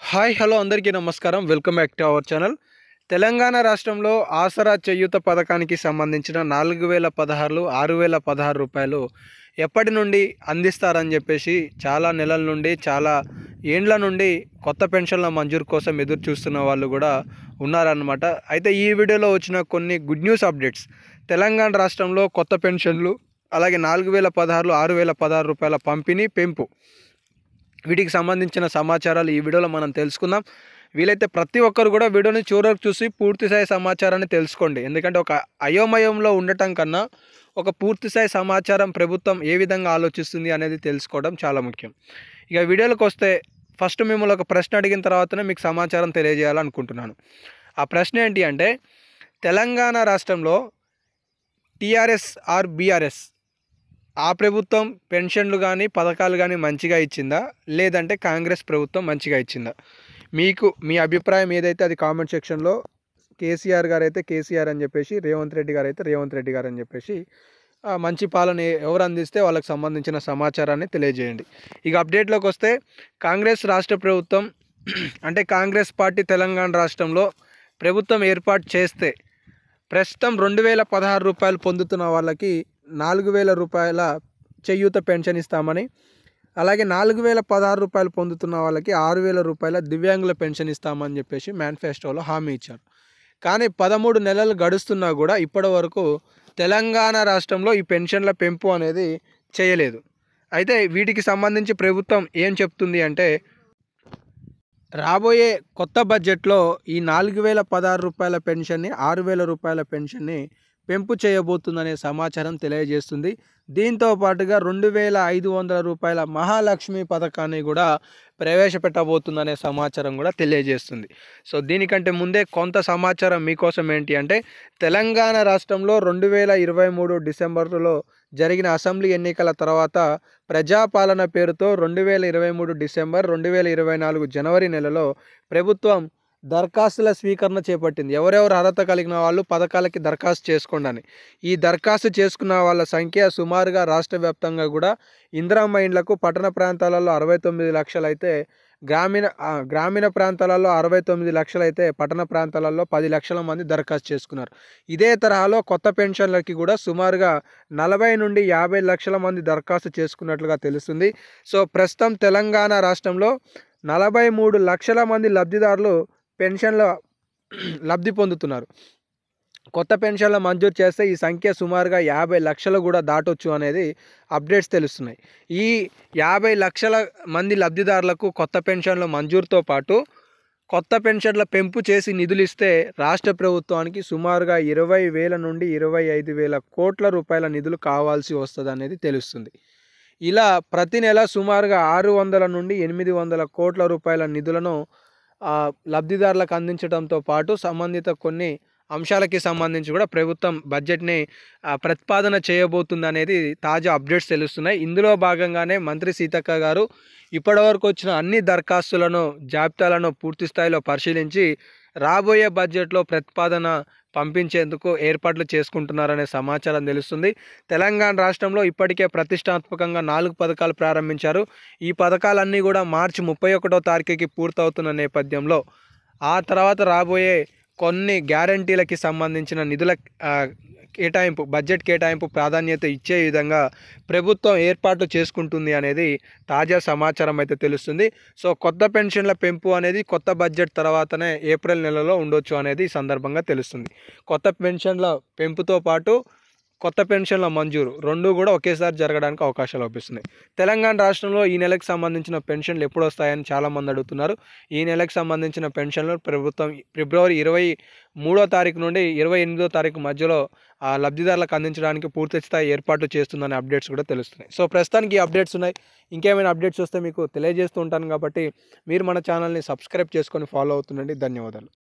Hi hello అందరికీ నమస్కారం. Welcome back to our channel. Telangana రాష్ట్రంలో ఆసరా చేయూత పథకానికి సంబంధించిన 4016 6016 ఎప్పటి నుండి అందిస్తారని చెప్పేసి చాలా నెలల నుండి చాలా ఏండ్ల నుండి కొత్త పెన్షన్ల మంజూరు కోసం ఎదురు చూస్తున్న వాళ్ళు కూడా ఉన్నారన్నమాట. అయితే ఈ వీడియోలో వచ్చిన కొన్ని గుడ్ న్యూస్ అప్డేట్స్, తెలంగాణ రాష్ట్రంలో కొత్త పెన్షన్లు, అలాగే 4016 6016 పంపిణీ పెంపు, వీటికి సంబంధించిన సమాచారాలు ఈ వీడియోలో మనం తెలుసుకుందాం. వీలైతే ప్రతి ఒక్కరు కూడా వీడియోని చివరకు చూసి పూర్తిస్థాయి సమాచారాన్ని తెలుసుకోండి. ఎందుకంటే ఒక అయోమయంలో ఉండటం కన్నా ఒక పూర్తిస్థాయి సమాచారం ప్రభుత్వం ఏ విధంగా ఆలోచిస్తుంది అనేది తెలుసుకోవడం చాలా ముఖ్యం. ఇక వీడియోలకు వస్తే ఫస్ట్ మిమ్మల్ని ఒక ప్రశ్న అడిగిన తర్వాతనే మీకు సమాచారం తెలియజేయాలనుకుంటున్నాను. ఆ ప్రశ్న ఏంటి అంటే, తెలంగాణ రాష్ట్రంలో టీఆర్ఎస్ ఆర్ బీఆర్ఎస్ ఆ ప్రభుత్వం పెన్షన్లు కానీ పథకాలు కానీ మంచిగా ఇచ్చిందా, లేదంటే కాంగ్రెస్ ప్రభుత్వం మంచిగా ఇచ్చిందా? మీకు మీ అభిప్రాయం ఏదైతే అది కామెంట్ సెక్షన్లో కేసీఆర్ గారు అయితే కేసీఆర్ అని చెప్పేసి, రేవంత్ రెడ్డి గారు అయితే రేవంత్ రెడ్డి గారు అని చెప్పేసి మంచి పాలన ఎవరు అందిస్తే వాళ్ళకి సంబంధించిన సమాచారాన్ని తెలియజేయండి. ఇక అప్డేట్లోకి వస్తే, కాంగ్రెస్ రాష్ట్ర ప్రభుత్వం అంటే కాంగ్రెస్ పార్టీ తెలంగాణ రాష్ట్రంలో ప్రభుత్వం ఏర్పాటు చేస్తే ప్రస్తుతం 2016 పొందుతున్న వాళ్ళకి 4000 చేయూత పెన్షన్ ఇస్తామని, అలాగే 4016 పొందుతున్న వాళ్ళకి 6000 దివ్యాంగుల పెన్షన్ ఇస్తామని చెప్పేసి మేనిఫెస్టోలో హామీ ఇచ్చారు. కానీ 13 నెలలు గడుస్తున్నా కూడా ఇప్పటి వరకు తెలంగాణ రాష్ట్రంలో ఈ పెన్షన్ల పెంపు అనేది చేయలేదు. అయితే వీటికి సంబంధించి ప్రభుత్వం ఏం చెప్తుంది అంటే, రాబోయే కొత్త బడ్జెట్లో ఈ 4016 పెన్షన్ని 6000 పెన్షన్ని పెంపు చేయబోతుందనే సమాచారం తెలియజేస్తుంది. దీంతో పాటుగా 2500 మహాలక్ష్మి పథకాన్ని కూడా ప్రవేశపెట్టబోతుందనే సమాచారం కూడా తెలియజేస్తుంది. సో దీనికంటే ముందే కొంత సమాచారం మీకోసం ఏంటి అంటే, తెలంగాణ రాష్ట్రంలో 2023 డిసెంబర్లో జరిగిన అసెంబ్లీ ఎన్నికల తర్వాత ప్రజాపాలన పేరుతో 2023 డిసెంబర్ 2024 జనవరి నెలలో ప్రభుత్వం దరఖాస్తుల స్వీకరణ చేపట్టింది. ఎవరెవరు అర్హత కలిగిన వాళ్ళు పథకాలకి దరఖాస్తు చేసుకోండి అని. ఈ దరఖాస్తు చేసుకున్న వాళ్ళ సంఖ్య సుమారుగా రాష్ట్ర వ్యాప్తంగా కూడా ఇందిరమ్మ ఇండ్లకు పట్టణ ప్రాంతాలలో 69 లక్షలు అయితే, గ్రామీణ ప్రాంతాలలో 69 లక్షలు అయితే, పట్టణ ప్రాంతాలలో 10 లక్షల మంది దరఖాస్తు చేసుకున్నారు. ఇదే తరహాలో కొత్త పెన్షన్లకి కూడా సుమారుగా 40 నుండి 50 లక్షల మంది దరఖాస్తు చేసుకున్నట్లుగా తెలుస్తుంది. సో ప్రస్తుతం తెలంగాణ రాష్ట్రంలో 43 లక్షల మంది లబ్ధిదారులు పెన్షన్ల లబ్ధి పొందుతున్నారు. కొత్త పెన్షన్ల మంజూరు చేస్తే ఈ సంఖ్య సుమారుగా 50 లక్షలు కూడా దాటొచ్చు అనేది అప్డేట్స్ తెలుస్తున్నాయి. ఈ 50 లక్షల మంది లబ్ధిదారులకు కొత్త పెన్షన్ల మంజూరుతో పాటు కొత్త పెన్షన్ల పెంపు చేసి నిధులు ఇస్తే రాష్ట్ర ప్రభుత్వానికి సుమారుగా 20,000 నుండి 25,000 కోట్ల రూపాయల నిధులు కావాల్సి వస్తుంది అనేది తెలుస్తుంది. ఇలా ప్రతి నెల సుమారుగా 600 నుండి 800 కోట్ల రూపాయల నిధులను లబ్ధిదారులకు అందించడంతో పాటు సంబంధిత కొన్ని అంశాలకి సంబంధించి కూడా ప్రభుత్వం బడ్జెట్ని ప్రతిపాదన చేయబోతుంది అనేది తాజా అప్డేట్స్ తెలుస్తున్నాయి. ఇందులో భాగంగానే మంత్రి సీతక్క గారు ఇప్పటివరకు వచ్చిన అన్ని దరఖాస్తులను జాబితాలను పూర్తి స్థాయిలో పరిశీలించి రాబోయే బడ్జెట్లో ప్రతిపాదన పంపించేందుకు ఏర్పాట్లు చేసుకుంటున్నారనే సమాచారం తెలుస్తుంది. తెలంగాణ రాష్ట్రంలో ఇప్పటికే ప్రతిష్టాత్మకంగా 4 పథకాలు ప్రారంభించారు. ఈ పథకాలన్నీ కూడా మార్చి 31వ తారీఖుకి పూర్తవుతున్న నేపథ్యంలో ఆ తర్వాత రాబోయే కొన్ని గ్యారంటీలకి సంబంధించిన నిధుల కేటాయింపు, బడ్జెట్ కేటాయింపు ప్రాధాన్యత ఇచ్చే విధంగా ప్రభుత్వం ఏర్పాట్లు చేసుకుంటుంది అనేది తాజా సమాచారం అయితే తెలుస్తుంది. సో కొత్త పెన్షన్ల పెంపు అనేది కొత్త బడ్జెట్ తర్వాతనే ఏప్రిల్ నెలలో ఉండొచ్చు అనేది ఈ సందర్భంగా తెలుస్తుంది. కొత్త పెన్షన్ల పెంపుతో పాటు కొత్త పెన్షన్ల మంజూరు రెండు కూడా ఒకేసారి జరగడానికి అవకాశాలు లభిస్తున్నాయి. తెలంగాణ రాష్ట్రంలో ఈ నెలకు సంబంధించిన పెన్షన్లు ఎప్పుడు వస్తాయని చాలామంది అడుగుతున్నారు. ఈ నెలకు సంబంధించిన పెన్షన్లు ప్రభుత్వం ఫిబ్రవరి 23వ తారీఖు నుండి 28వ తారీఖు మధ్యలో లబ్ధిదారులకు అందించడానికి పూర్తి స్థాయి ఏర్పాట్లు చేస్తుందనే అప్డేట్స్ కూడా తెలుస్తున్నాయి. సో ప్రస్తుతానికి ఈ అప్డేట్స్ ఉన్నాయి. ఇంకేమైనా అప్డేట్స్ వస్తే మీకు తెలియజేస్తూ ఉంటాను కాబట్టి మీరు మన ఛానల్ని సబ్స్క్రైబ్ చేసుకొని ఫాలో అవుతుండండి. ధన్యవాదాలు.